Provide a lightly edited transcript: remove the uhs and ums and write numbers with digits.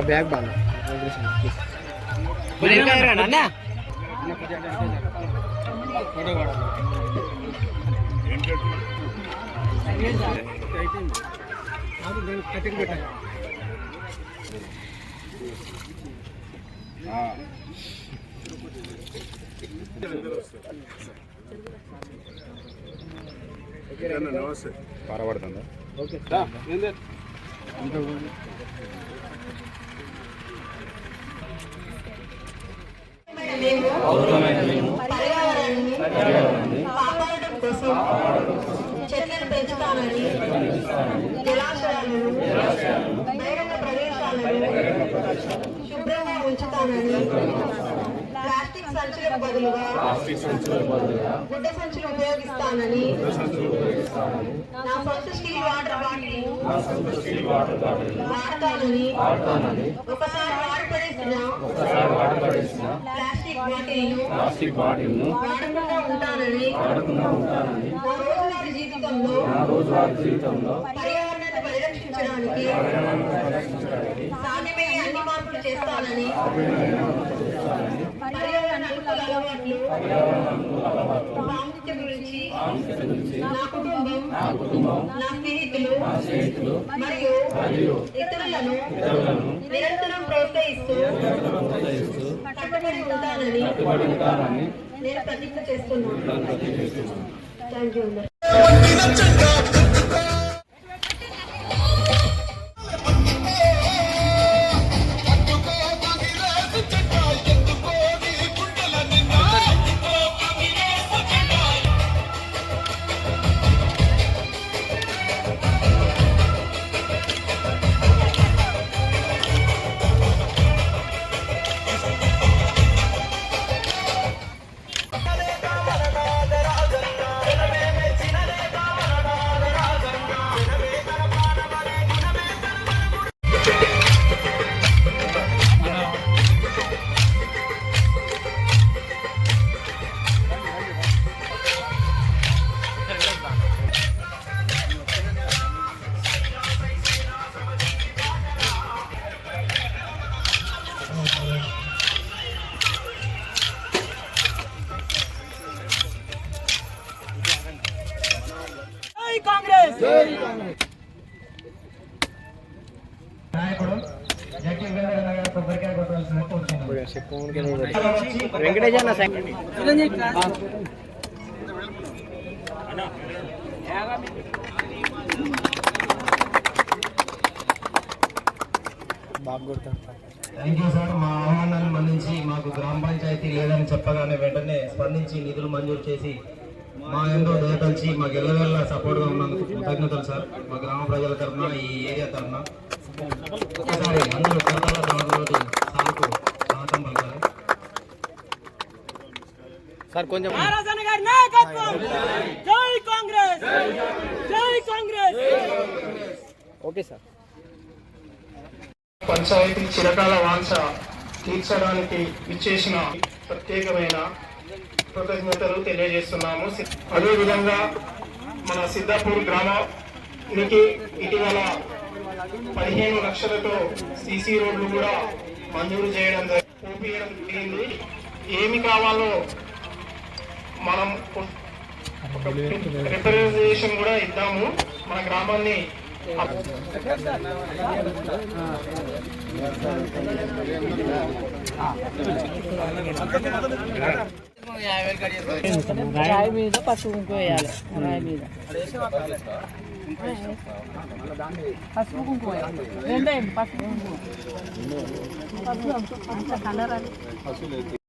Bag బాగా cutting పెట్టాలి. నమస్తే పరపడుతుందా? ఓకే చెట్లను పెంచుతానని, జలాశయాలను, బహిరంగ ప్రదేశాలను శుభ్రంగా ఉంచుతానని, ప్లాస్టిక్ సంచులకు బదులుగా గుడ్డ సంచులు ఉపయోగిస్తానని, నా సొంత స్టీల్ వాటర్ బాటిల్ వాడతానని, ఒకసారి వాడపడేసిన ప్లాస్టిక్ బాటిల్ను వాడకుండా ఉంటానని, నా రోజువారీ జీవితంలో పర్యావరణాన్ని పరిరక్షించడానికి సాధ్యమయ్యే అన్ని మార్పులు చేస్తానని, పర్యావరణ అలవాట్లు ప్రాముఖ్యత గురించి నా కుటుంబం, నా స్నేహితులు మరియు ఇతరులను నిరంతరం ప్రోత్సహిస్తూ కట్టుబడి ఉంటానని నేను ప్రతిజ్ఞ చేస్తున్నాను. Thank you. వెంకటేశ్ అన్న థ్యాంక్ యూ సార్. మా ఆహ్వానాన్ని మన్నించి మాకు గ్రామ పంచాయతీ లేదని చెప్పగానే వెంటనే స్పందించి నిధులు మంజూరు చేసి మా ఎంతో దయతలిచి మాకు ఎల్లవెల్ల సపోర్ట్గా ఉన్నందుకు కృతజ్ఞతలు సార్. మా గ్రామ ప్రజల తరఫున, ఈ ఏరియా తరఫున ఒకసారి అందరూ సాగుకు స్వాగతం పలకాలి సార్. కొంచెం ఓకే సార్. పంచాయతీ చిరకాల వాంఛ తీర్చడానికి ఇచ్చేసిన ప్రత్యేకమైన కృతజ్ఞతలు తెలియజేస్తున్నాము. అదేవిధంగా మన సిద్ధాపూర్ గ్రామానికి ఇటీవల 15 లక్షలతో సీసీ రోడ్లు కూడా మంజూరు చేయడం జరిగింది. ఏమి కావాలో మనం రిప్రజెంటేషన్ కూడా ఇద్దాము. మన గ్రామాన్ని రాయి మీద పసుపు కుంకుమ వేయాలి. రాయి మీద పసుపు కుంకుమ వేయాలి. పసుపు కుంకుమ కలర్